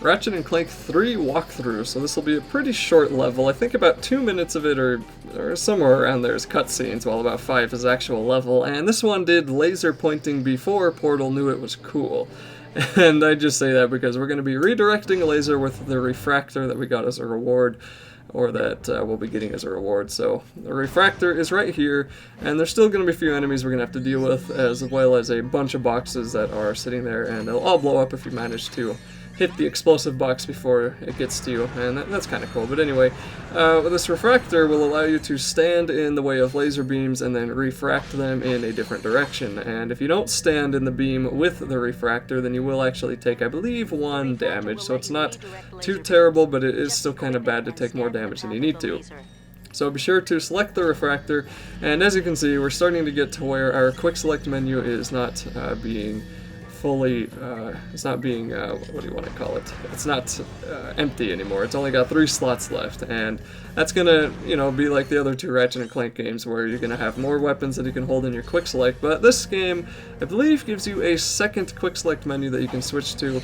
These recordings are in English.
Ratchet and Clank 3 walkthrough, so this will be a pretty short level. I think about 2 minutes of it or somewhere around there is cutscenes, while about 5 is actual level, and this one did laser pointing before Portal knew it was cool. And I just say that because we're going to be redirecting a laser with the refractor that we got as a reward, or that we'll be getting as a reward. So the refractor is right here, and there's still going to be a few enemies we're going to have to deal with, as well as a bunch of boxes that are sitting there, and they'll all blow up if you manage to hit the explosive box before it gets to you, and that's kind of cool. But anyway, this refractor will allow you to stand in the way of laser beams and then refract them in a different direction. And if you don't stand in the beam with the refractor, then you will actually take, I believe, 1 damage. So it's not too terrible, but it is still kind of bad to take more damage than you need to. So be sure to select the refractor, and as you can see, we're starting to get to where our quick select menu is not being fully, it's not being, what do you want to call it? It's not empty anymore. It's only got 3 slots left, and that's gonna, be like the other 2 Ratchet and Clank games, where you're gonna have more weapons that you can hold in your quick select. But this game, I believe, gives you a second quick select menu that you can switch to.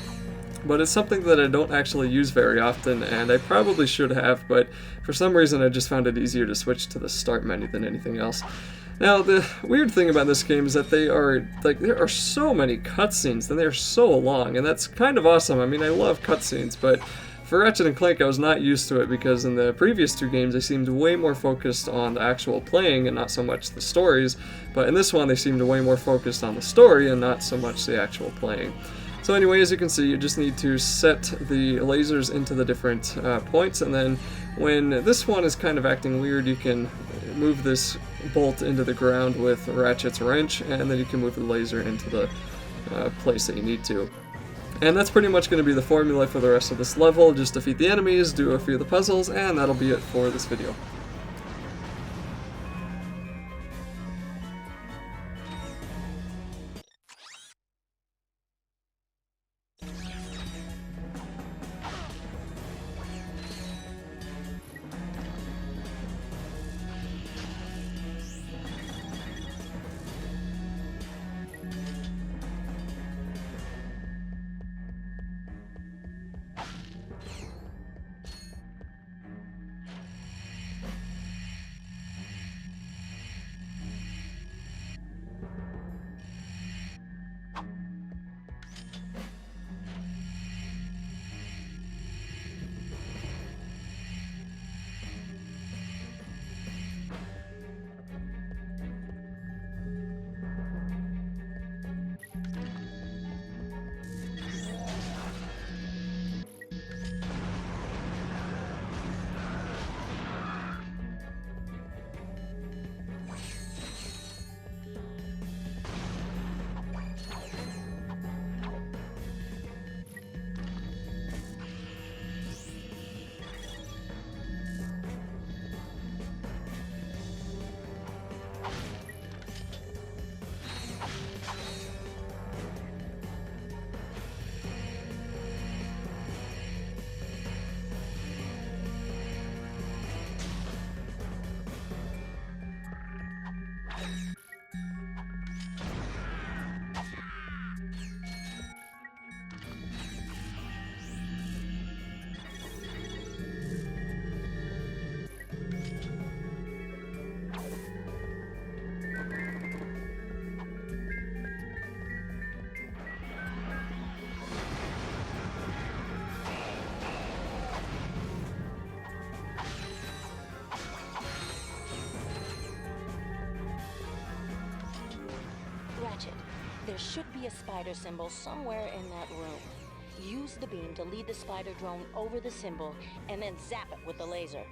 But it's something that I don't actually use very often, and I probably should have, but for some reason I just found it easier to switch to the start menu than anything else. Now, the weird thing about this game is that there are so many cutscenes, and they're so long, and that's kind of awesome. I mean, I love cutscenes, but for Ratchet and Clank, I was not used to it, because in the previous 2 games, they seemed way more focused on the actual playing and not so much the stories, but in this one, they seemed way more focused on the story and not so much the actual playing. So anyway, as you can see, you just need to set the lasers into the different points, and then when this one is kind of acting weird, you can move this bolt into the ground with Ratchet's wrench, and then you can move the laser into the place that you need to. And that's pretty much going to be the formula for the rest of this level. Just defeat the enemies, do a few of the puzzles, and that'll be it for this video. Ratchet, there should be a spider symbol somewhere in that room. Use the beam to lead the spider drone over the symbol, and then zap it with the laser.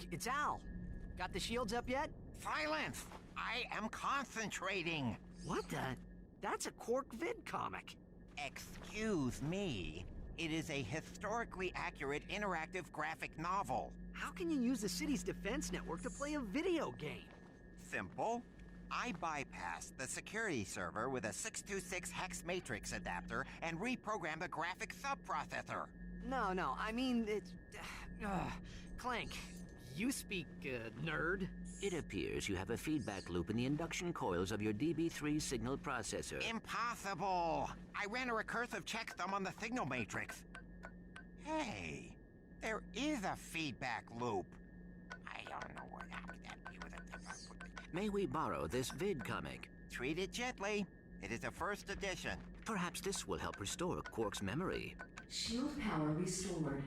Quark, it's Al. Got the shields up yet? Silence! I am concentrating. What the? That's a Quark vid comic. Excuse me. It is a historically accurate interactive graphic novel. How can you use the city's defense network to play a video game? Simple. I bypassed the security server with a 626 hex matrix adapter and reprogrammed the graphic subprocessor. No, I mean, it's... Clank, you speak, nerd. It appears you have a feedback loop in the induction coils of your DB3 signal processor. Impossible! I ran a recursive checksum on the signal matrix. Hey, there is a feedback loop. I don't know what happened. May we borrow this vid comic? Treat it gently. It is a first edition. Perhaps this will help restore Quark's memory. Shield power restored.